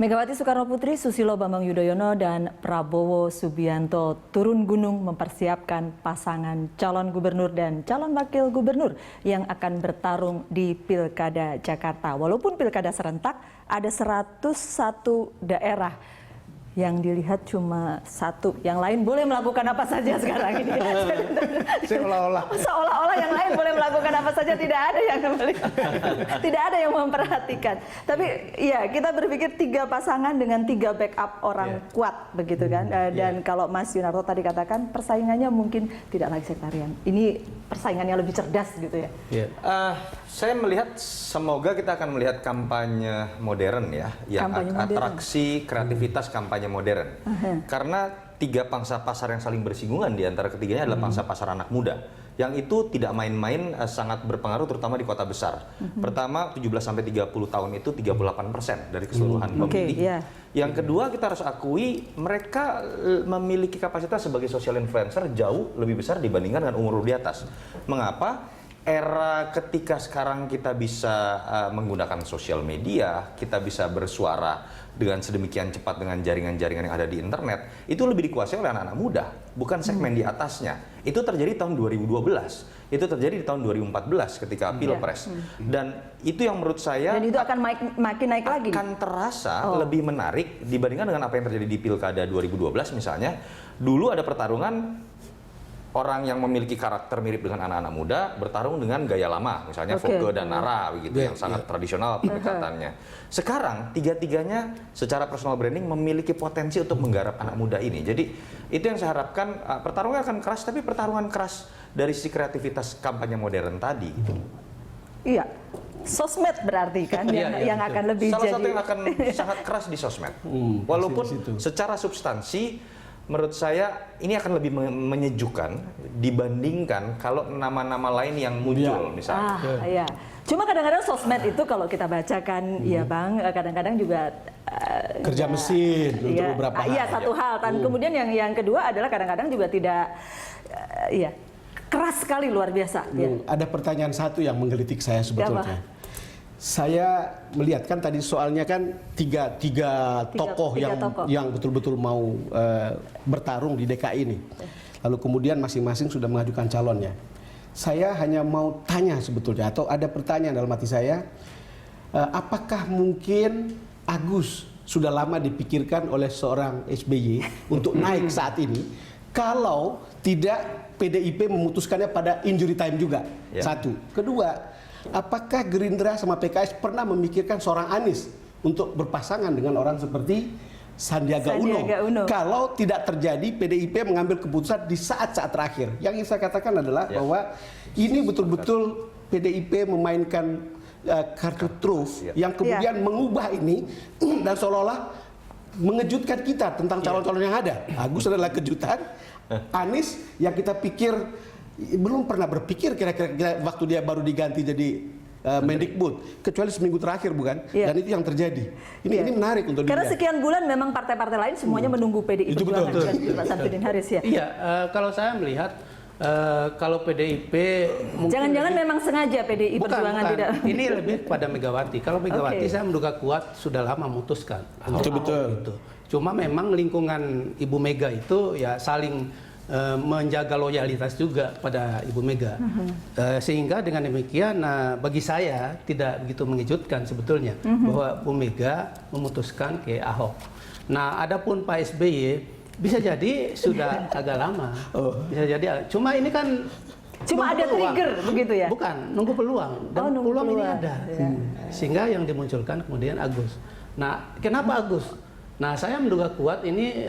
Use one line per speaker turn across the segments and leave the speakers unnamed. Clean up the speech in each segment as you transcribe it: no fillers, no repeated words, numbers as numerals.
Megawati Soekarnoputri, Susilo Bambang Yudhoyono, dan Prabowo Subianto turun gunung mempersiapkan pasangan calon gubernur dan calon wakil gubernur yang akan bertarung di Pilkada Jakarta. Walaupun Pilkada serentak, ada 101 daerah yang dilihat cuma satu, yang lain boleh melakukan apa saja sekarang ini. Seolah-olah yang lain boleh melakukan apa saja, tidak ada yang memperhatikan. Tapi ya kita berpikir 3 pasangan dengan 3 backup orang kuat begitu kan. Dan kalau Mas Yunarto tadi katakan persaingannya mungkin tidak lagi sektarian. Ini persaingannya lebih cerdas gitu ya.
Saya melihat semoga kita akan melihat kampanye modern ya, yang atraksi kreativitas kampanye modern. Karena 3 pangsa pasar yang saling bersinggungan di antara ketiganya adalah pangsa pasar anak muda. Yang itu tidak main-main, sangat berpengaruh terutama di kota besar. Pertama, 17-30 tahun itu 38% dari keseluruhan pemilih. Yang kedua, kita harus akui mereka memiliki kapasitas sebagai social influencer jauh lebih besar dibandingkan dengan umur di atas. Mengapa? Era ketika sekarang kita bisa menggunakan sosial media, kita bisa bersuara dengan sedemikian cepat dengan jaringan-jaringan yang ada di internet, itu lebih dikuasai oleh anak-anak muda, bukan segmen di atasnya. Itu terjadi tahun 2012, itu terjadi di tahun 2014 ketika Pilpres. Dan itu yang menurut saya...
Dan itu akan makin naik lagi?
Akan terasa lebih menarik dibandingkan dengan apa yang terjadi di Pilkada 2012 misalnya. Dulu ada pertarungan orang yang memiliki karakter mirip dengan anak-anak muda bertarung dengan gaya lama, misalnya Foke dan Nara, begitu, yang sangat tradisional pendekatannya. Sekarang tiga-tiganya secara personal branding memiliki potensi untuk menggarap anak muda ini. Jadi itu yang saya harapkan, pertarungan akan keras, tapi pertarungan keras dari sisi kreativitas kampanye modern tadi.
Iya, sosmed berarti kan yang akan lebih
salah satu yang akan sangat keras di sosmed. Walaupun secara substansi menurut saya ini akan lebih menyejukkan dibandingkan kalau nama-nama lain yang muncul misalnya.
Cuma kadang-kadang sosmed itu kalau kita bacakan ya Bang, kadang-kadang juga
kerja mesin untuk beberapa hal.
Iya, satu hal. Dan kemudian yang kedua adalah kadang-kadang juga tidak keras sekali, luar biasa.
Ada pertanyaan satu yang menggelitik saya sebetulnya. Saya melihat kan tadi soalnya kan tiga tokoh yang betul-betul mau bertarung di DKI ini. Lalu kemudian masing-masing sudah mengajukan calonnya. Saya hanya mau tanya sebetulnya, atau ada pertanyaan dalam hati saya, apakah mungkin Agus sudah lama dipikirkan oleh seorang SBY untuk naik saat ini, kalau tidak PDIP memutuskannya pada injury time juga? Satu. Kedua, apakah Gerindra sama PKS pernah memikirkan seorang Anies untuk berpasangan dengan orang seperti Sandiaga Uno? Kalau tidak terjadi, PDIP mengambil keputusan di saat-saat terakhir. Yang ingin saya katakan adalah bahwa ini betul-betul PDIP memainkan kartu truf yang kemudian mengubah ini dan seolah-olah mengejutkan kita tentang calon-calon yang ada. Agus adalah kejutan, Anies yang kita pikir belum pernah berpikir kira-kira waktu dia baru diganti jadi Mendikbud, kecuali seminggu terakhir bukan? Dan itu yang terjadi. Ini menarik untuk
karena
dilihat.
Sekian bulan memang partai-partai lain semuanya menunggu PDI Perjuangan dan Pak Samsudin Haris ya.
Iya, kalau saya melihat kalau PDIP
jangan-jangan memang sengaja PDI Perjuangan tidak.
Ini lebih pada Megawati. Kalau Megawati saya menduga kuat sudah lama memutuskan.
Betul.
Gitu. Cuma memang lingkungan Ibu Mega itu ya saling menjaga loyalitas juga pada Ibu Mega, sehingga dengan demikian bagi saya tidak begitu mengejutkan sebetulnya bahwa Bu Mega memutuskan ke Ahok. Nah, adapun Pak SBY bisa jadi sudah agak lama, bisa jadi. Cuma ini kan
ada trigger begitu ya?
Bukan, nunggu peluang dan peluang ini ada, sehingga yang dimunculkan kemudian Agus. Nah, kenapa Agus? Nah, saya menduga kuat ini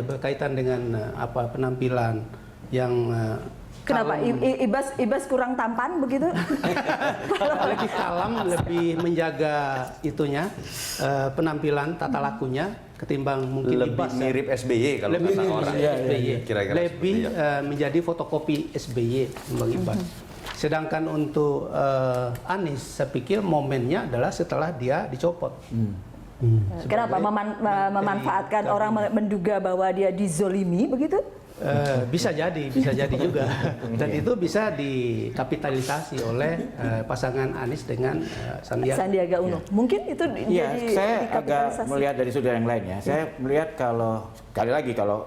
berkaitan dengan penampilan yang
kenapa Ibas kurang tampan begitu?
Lebih kalem, lebih menjaga itunya penampilan tata lakunya ketimbang mungkin
lebih
Ibas
mirip SBY kalau
lebih
kata orang.
Kira-kira lebih menjadi fotokopi SBY Bang Ibas. Sedangkan untuk Anies saya pikir momennya adalah setelah dia dicopot.
Kenapa memanfaatkan orang menduga bahwa dia dizolimi begitu?
Bisa jadi juga. Dan itu bisa dikapitalisasi oleh pasangan Anies dengan
Sandiaga Uno. Mungkin itu
Iya,
jadi
saya agak
dikapitalisasi.
melihat dari sudut yang lain ya. Saya melihat kalau kali lagi kalau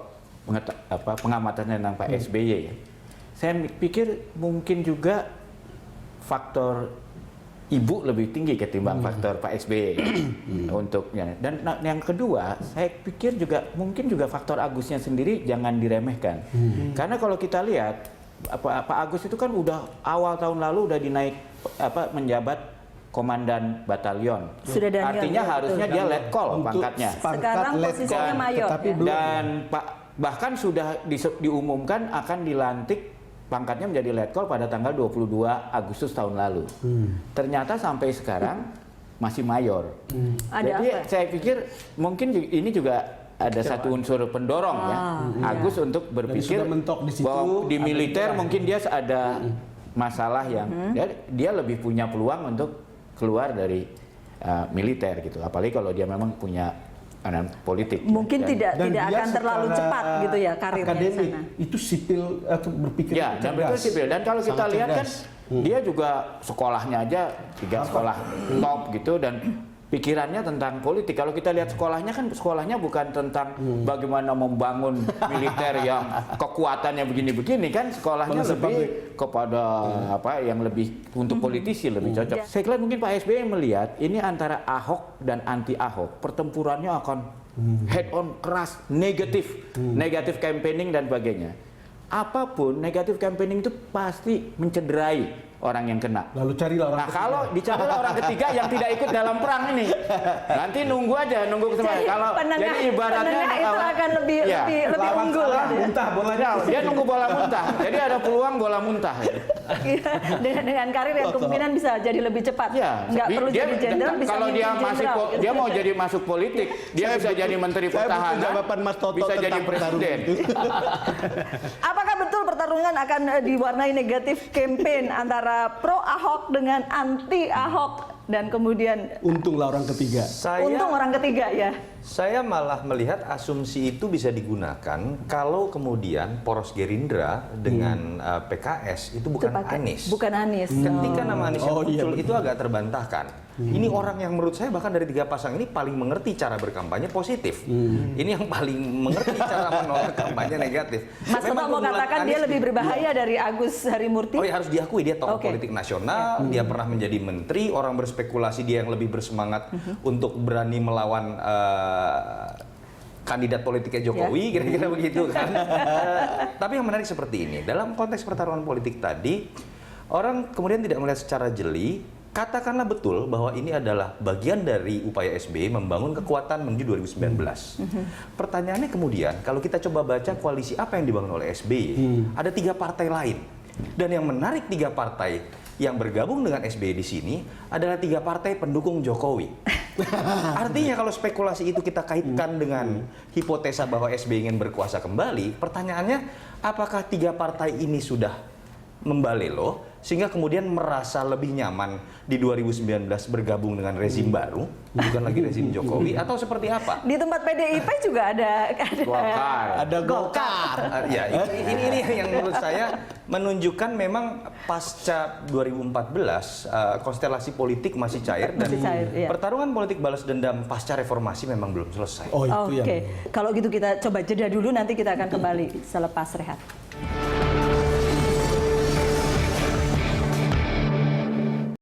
pengamatan tentang Pak SBY ya, saya pikir mungkin juga faktor ibu lebih tinggi ketimbang faktor Pak SBY untuknya. Dan yang kedua, saya pikir juga mungkin juga faktor Agusnya sendiri jangan diremehkan. Karena kalau kita lihat Pak Agus itu kan udah awal tahun lalu udah dinaik menjabat komandan batalion.
Sudah Daniel,
Artinya
ya,
harusnya
betul.
dia letkol pangkatnya.
Sekarang posisinya mayor.
tetapi
ya.
belum.
Dan bahkan sudah diumumkan akan dilantik pangkatnya menjadi letkol pada tanggal 22 Agustus tahun lalu. Ternyata sampai sekarang masih mayor.
Ada
Jadi
apa?
saya pikir mungkin ini juga ada satu unsur pendorong ya Agus untuk berpikir
sudah mentok di situ,
bahwa di militer
ada
mungkin dia ada masalah yang dia lebih punya peluang untuk keluar dari militer gitu. Apalagi kalau dia memang punya politik.
Mungkin tidak
Dan dia
akan terlalu
secara
cepat gitu ya karirnya di
akademik,
sana.
itu sipil atau berpikir
Ya, dan betul sipil. Dan kalau kita
Sangat
lihat kan
cerdas.
dia juga sekolahnya aja 3 sekolah top gitu dan pikirannya tentang politik. Kalau kita lihat sekolahnya bukan tentang bagaimana membangun militer yang kekuatannya begini-begini kan, sekolahnya
Bangsa
lebih
pabrik.
kepada yang lebih untuk politisi lebih cocok.
Ya.
Saya kira mungkin Pak SBY melihat ini antara Ahok dan anti Ahok, pertempurannya akan head on keras, negatif campaigning dan sebagainya. Apapun negatif campaigning itu pasti mencederai orang yang kena.
Lalu carilah orang
Nah, kalau dicarilah orang ketiga yang tidak ikut dalam perang ini, nanti nunggu kesempatan.
Jadi
Kalau
penengah-
jadi ibaratnya
penengah itu akan lebih
Ya.
unggul.
salah,
gitu ya.
muntah bolanya.
Dia nunggu bola muntah. Jadi ada peluang bola muntah.
Iya, dengan karir yang kemungkinan bisa jadi lebih cepat.
Ya,
Nggak perlu jadi jenderal, bisa
kalau dia
mimpin
masih
jenderal, gitu.
dia mau jadi masuk politik, dia bisa jadi menteri
saya butuh
pertahanan,
jawaban Mas Toto
bisa jadi
tentang pertarungan
presiden.
itu.
Apakah betul pertarungan akan diwarnai negatif campaign antara pro Ahok dengan anti Ahok dan kemudian
Untunglah orang ketiga.
untung orang ketiga ya?
Saya malah melihat asumsi itu bisa digunakan kalau kemudian poros Gerindra dengan PKS itu bukan
pakai-
Anies.
Bukan Anies.
Ketika nama Anies yang
Oh, iya,
muncul
betul.
itu agak terbantahkan. Ini orang yang menurut saya bahkan dari 3 pasang ini paling mengerti cara berkampanye positif. Ini yang paling mengerti cara menolak kampanye negatif.
Mas Toto
Memang
mau
keunggulan
katakan dia
Anies-
lebih berbahaya dari Agus Harimurti?
Oh ya, harus diakui dia tokoh
Oke.
politik nasional, dia pernah menjadi menteri, orang berspekulasi dia yang lebih bersemangat untuk berani melawan kandidat politiknya Jokowi, kira-kira begitu kan. Tapi yang menarik seperti ini, dalam konteks pertarungan politik tadi, orang kemudian tidak melihat secara jeli, katakanlah betul bahwa ini adalah bagian dari upaya SBY membangun kekuatan menuju 2019. Pertanyaannya kemudian, kalau kita coba baca koalisi apa yang dibangun oleh SBY, ada 3 partai lain. Dan yang menarik 3 partai yang bergabung dengan SBY di sini adalah 3 partai pendukung Jokowi. Artinya kalau spekulasi itu kita kaitkan dengan hipotesa bahwa SBY ingin berkuasa kembali, pertanyaannya apakah 3 partai ini sudah membalelo sehingga kemudian merasa lebih nyaman di 2019 bergabung dengan rezim baru, bukan lagi rezim Jokowi, atau seperti apa?
Di tempat PDIP juga ada
Golkar.
Ada Golkar.
Ya, ini yang menurut saya menunjukkan memang pasca 2014 konstelasi politik masih cair dan
Masih cair, iya.
pertarungan politik balas dendam pasca reformasi memang belum selesai.
Oh, itu
Oke,
yang
kalau gitu kita coba jeda dulu, nanti kita akan kembali selepas rehat.